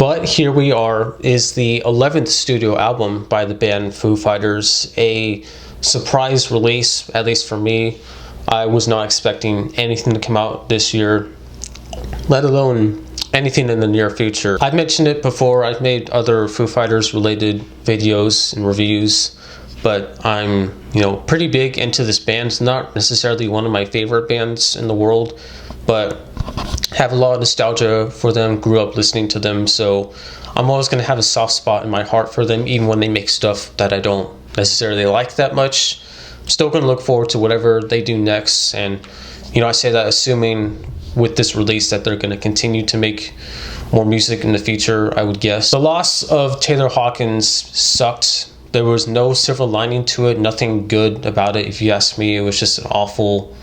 But Here We Are is the 11th studio album by the band Foo Fighters, a surprise release, at least for me. I was not expecting anything to come out this year, let alone anything in the near future. I've mentioned it before, I've made other Foo Fighters related videos and reviews, but I'm, pretty big into this band. It's not necessarily one of my favorite bands in the world, but have a lot of nostalgia for them, grew up listening to them, so I'm always going to have a soft spot in my heart for them, even when they make stuff that I don't necessarily like that much. I'm still going to look forward to whatever they do next, and I say that assuming with this release that they're going to continue to make more music in the future, I would guess. The loss of Taylor Hawkins sucked. There was no silver lining to it, nothing good about it. If you ask me, it was just an awful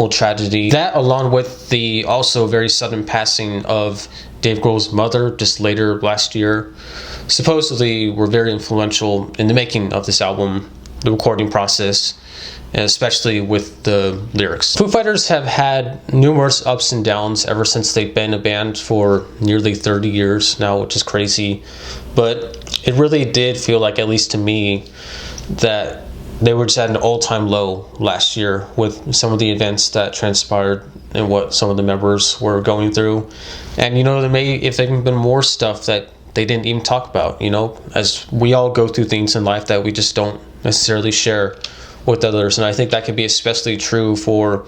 tragedy. That, along with the also very sudden passing of Dave Grohl's mother just later last year, supposedly were very influential in the making of this album, the recording process, and especially with the lyrics. Foo Fighters have had numerous ups and downs ever since they've been a band for nearly 30 years now, which is crazy. But it really did feel like, at least to me, that they were just at an all-time low last year with some of the events that transpired and what some of the members were going through. And there may have even been more stuff that they didn't even talk about, as we all go through things in life that we just don't necessarily share with others. And I think that could be especially true for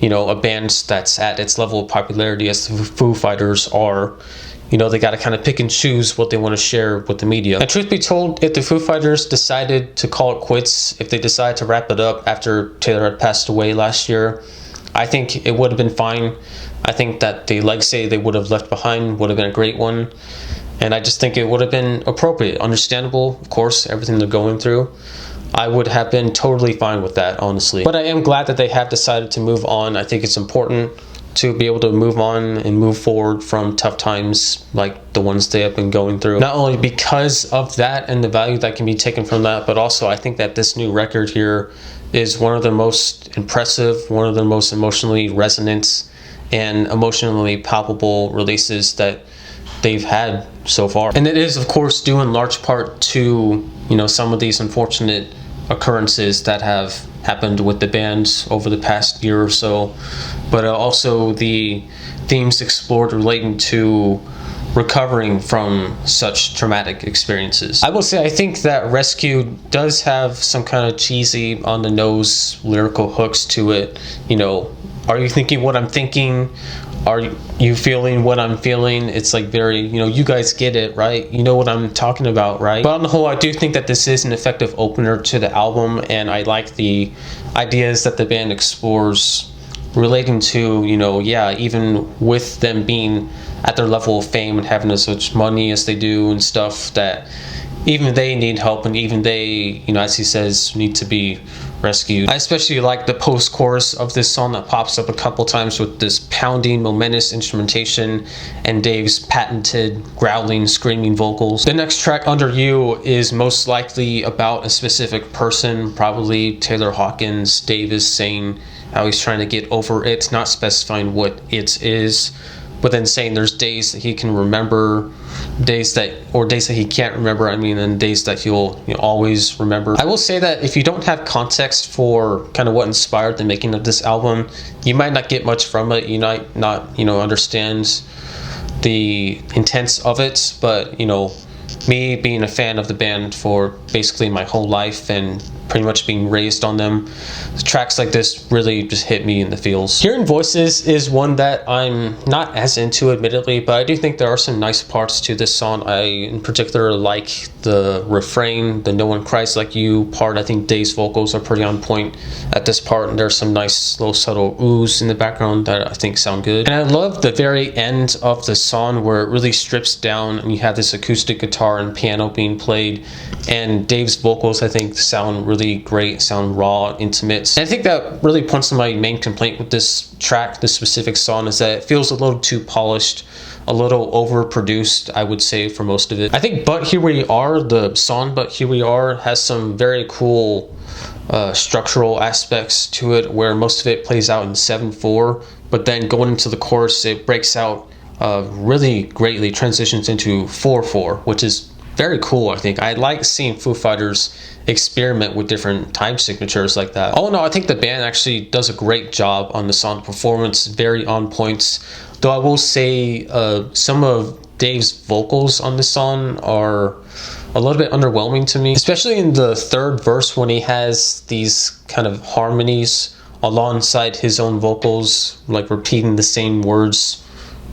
a band that's at its level of popularity as the Foo Fighters are. They got to kind of pick and choose what they want to share with the media. And truth be told, if the Foo Fighters decided to call it quits, if they decided to wrap it up after Taylor had passed away last year, I think it would have been fine. I think that the legacy they would have left behind would have been a great one. And I just think it would have been appropriate, understandable, of course, everything they're going through. I would have been totally fine with that, honestly. But I am glad that they have decided to move on. I think it's important to be able to move on and move forward from tough times like the ones they have been going through. Not only because of that and the value that can be taken from that, but also I think that this new record here is one of the most impressive, one of the most emotionally resonant and emotionally palpable releases that they've had so far. And it is, of course, due in large part to some of these unfortunate occurrences that have happened with the band over the past year or so, but also the themes explored relating to recovering from such traumatic experiences. I will say I think that Rescue does have some kind of cheesy, on the nose lyrical hooks to it. Are you thinking what I'm thinking? Are you feeling what I'm feeling? It's like very, you guys get it, right? You know what I'm talking about, right? But on the whole, I do think that this is an effective opener to the album, and I like the ideas that the band explores relating to, even with them being at their level of fame and having as much money as they do and stuff, that even they need help, and even they, as he says, need to be rescued. I especially like the post-chorus of this song that pops up a couple times with this pounding, momentous instrumentation and Dave's patented growling, screaming vocals. The next track, Under You, is most likely about a specific person, probably Taylor Hawkins. Dave is saying how he's trying to get over it, not specifying what it is, but then saying there's days that he can remember, days that he can't remember, and days that he'll always remember. I will say that if you don't have context for kind of what inspired the making of this album, you might not get much from it. You might not understand the intents of it, but me being a fan of the band for basically my whole life and pretty much being raised on them, tracks like this really just hit me in the feels. Hearing Voices is one that I'm not as into, admittedly, but I do think there are some nice parts to this song. I in particular like the refrain, the "No One Cries Like You" part. I think Dave's vocals are pretty on point at this part, and there's some nice little subtle oohs in the background that I think sound good. And I love the very end of the song where it really strips down and you have this acoustic guitar and piano being played, and Dave's vocals I think sound really great, sound raw, intimate. And I think that really points to my main complaint with this track, this specific song, is that it feels a little too polished, a little overproduced, I would say, for most of it. I think But Here We Are, the song But Here We Are, has some very cool structural aspects to it, where most of it plays out in 7/4, but then going into the chorus it breaks out really greatly transitions into 4/4, which is very cool. I think I like seeing Foo Fighters experiment with different time signatures like that. Oh no, I think the band actually does a great job on the song performance, very on points. Though I will say some of Dave's vocals on this song are a little bit underwhelming to me, especially in the third verse when he has these kind of harmonies alongside his own vocals, like repeating the same words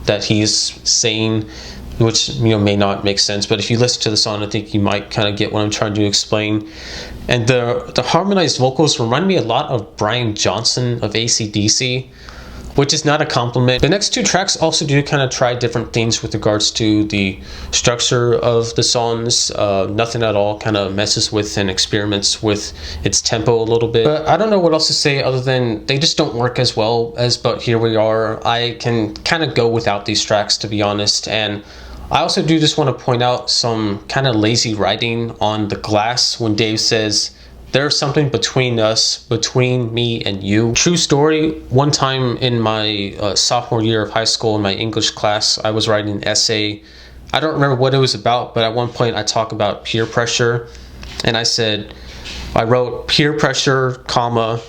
that he's saying, which may not make sense, but if you listen to the song, I think you might kind of get what I'm trying to explain. And the harmonized vocals remind me a lot of Brian Johnson of AC/DC, which is not a compliment. The next two tracks also do kind of try different things with regards to the structure of the songs. Nothing at all kind of messes with and experiments with its tempo a little bit. But I don't know what else to say other than they just don't work as well as But Here We Are. I can kind of go without these tracks, to be honest. And I also do just want to point out some kind of lazy writing on the glass when Dave says, "There's something between us, between me and you." True story, one time in my sophomore year of high school in my English class, I was writing an essay. I don't remember what it was about, but at one point I talk about peer pressure. And I wrote peer pressure, comma,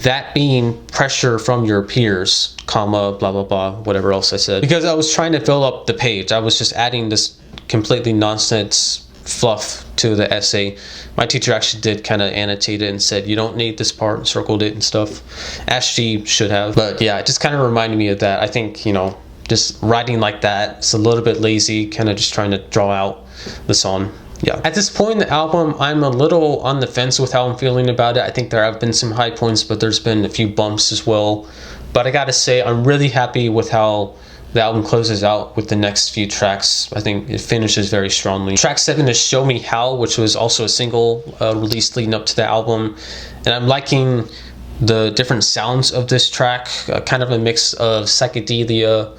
that being pressure from your peers, comma, blah, blah, blah, whatever else I said. Because I was trying to fill up the page. I was just adding this completely nonsense fluff to the essay. My teacher actually did kind of annotate it and said, "You don't need this part," and circled it and stuff, as she should have. But yeah, it just kind of reminded me of that. I think, just writing like that, it's a little bit lazy, kind of just trying to draw out the song. Yeah. At this point in the album, I'm a little on the fence with how I'm feeling about it. I think there have been some high points, but there's been a few bumps as well. But I gotta say, I'm really happy with how the album closes out with the next few tracks. I think it finishes very strongly. Track 7 is Show Me How, which was also a single released leading up to the album. And I'm liking the different sounds of this track, kind of a mix of psychedelia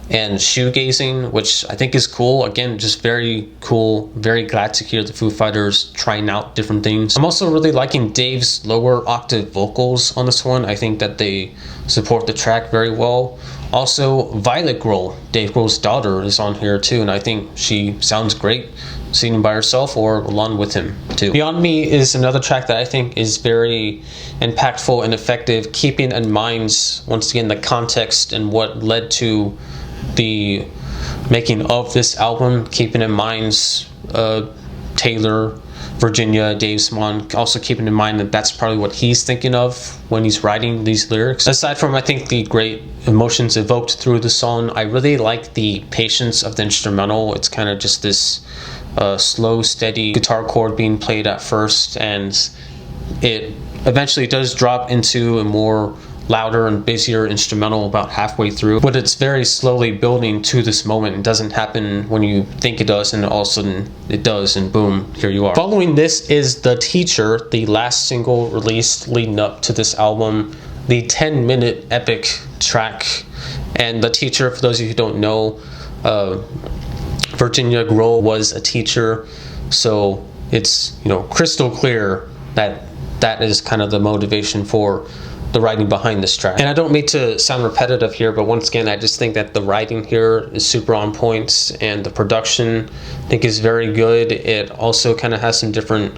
and shoegazing, which I think is cool. Again, just very cool. Very glad to hear the Foo Fighters trying out different things. I'm also really liking Dave's lower octave vocals on this one. I think that they support the track very well. Also, Violet Grohl, Dave Grohl's daughter, is on here too, and I think she sounds great singing by herself or along with him too. Beyond Me is another track that I think is very impactful and effective, keeping in mind, once again, the context and what led to the making of this album, keeping in mind Taylor, Virginia, Dave's mom, also keeping in mind that that's probably what he's thinking of when he's writing these lyrics. Aside from, I think, the great emotions evoked through the song, I really like the patience of the instrumental. It's kind of just this slow, steady guitar chord being played at first, and it eventually does drop into a more louder and busier instrumental about halfway through, but it's very slowly building to this moment. It doesn't happen when you think it does, and all of a sudden it does, and boom, here you are. Following this is The Teacher, the last single released leading up to this album, the 10-minute epic track. And The Teacher, for those of you who don't know, Virginia Grohl was a teacher, so it's crystal clear that that is kind of the motivation for the writing behind this track. And I don't mean to sound repetitive here, but once again, I just think that the writing here is super on point, and the production I think is very good. It also kind of has some different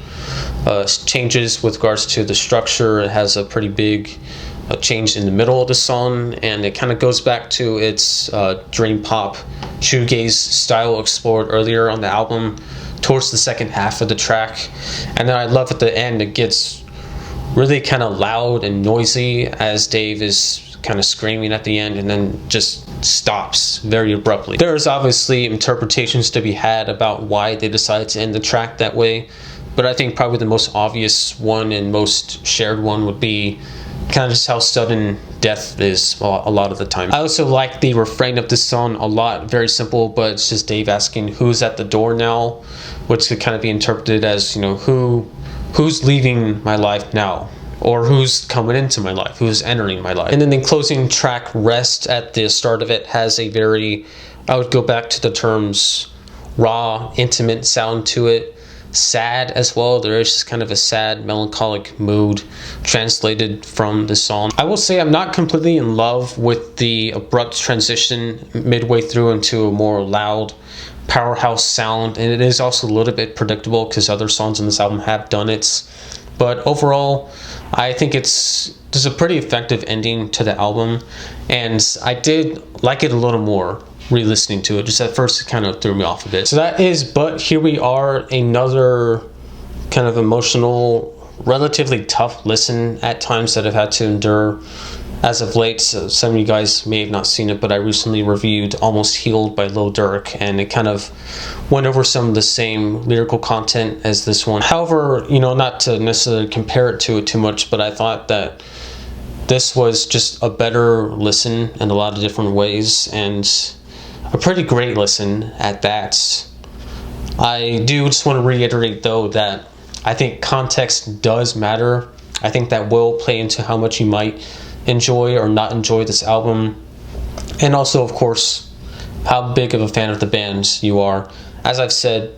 changes with regards to the structure. It has a pretty big change in the middle of the song, and it kind of goes back to its dream pop shoegaze style explored earlier on the album towards the second half of the track. And then I love at the end it gets really kind of loud and noisy as Dave is kind of screaming at the end, and then just stops very abruptly. There's obviously interpretations to be had about why they decided to end the track that way, but I think probably the most obvious one and most shared one would be kind of just how sudden death is a lot of the time. I also like the refrain of this song a lot. Very simple, but it's just Dave asking who's at the door now, which could kind of be interpreted as who's leaving my life now, or who's coming into my life, who's entering my life. And then the closing track, Rest, at the start of it has a very, I would go back to the terms raw, intimate sound to it. sad as well. There is just kind of a sad, melancholic mood translated from the song. I will say I'm not completely in love with the abrupt transition midway through into a more loud powerhouse sound, and it is also a little bit predictable because other songs on this album have done it. But overall, I think there's a pretty effective ending to the album, and I did like it a little more re-listening to it. Just at first, it kind of threw me off a bit. So that is But Here We Are, another kind of emotional, relatively tough listen at times that I've had to endure as of late. So some of you guys may have not seen it, but I recently reviewed Almost Healed by Lil Durk, and it kind of went over some of the same lyrical content as this one. However, not to necessarily compare it to it too much, but I thought that this was just a better listen in a lot of different ways, and a pretty great listen at that. I do just want to reiterate though that I think context does matter. I think that will play into how much you might enjoy or not enjoy this album, and also of course how big of a fan of the band you are. As I've said,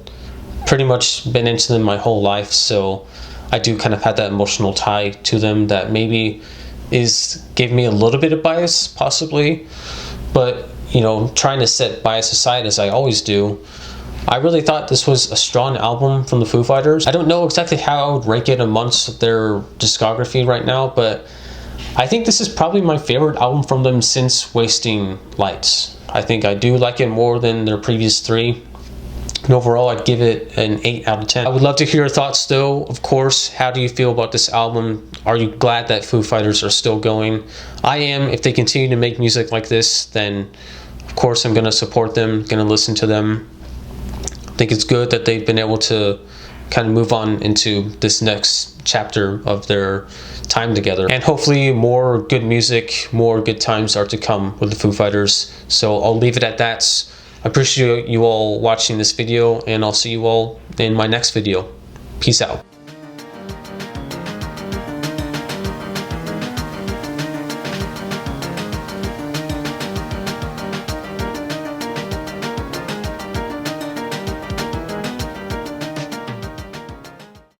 pretty much been into them my whole life, so I do kind of have that emotional tie to them that maybe gave me a little bit of bias possibly, but trying to set bias aside as I always do, I really thought this was a strong album from the Foo Fighters. I don't know exactly how I would rank it amongst their discography right now, but I think this is probably my favorite album from them since Wasting Lights. I think I do like it more than their previous three. And overall, I'd give it an 8 out of 10. I would love to hear your thoughts though. Of course, how do you feel about this album? Are you glad that Foo Fighters are still going? I am. If they continue to make music like this, then of course I'm going to support them, going to listen to them. I think it's good that they've been able to kind of move on into this next chapter of their time together, and hopefully more good music, more good times are to come with the Foo Fighters. So I'll leave it at that. I appreciate you all watching this video, and I'll see you all in my next video. Peace out.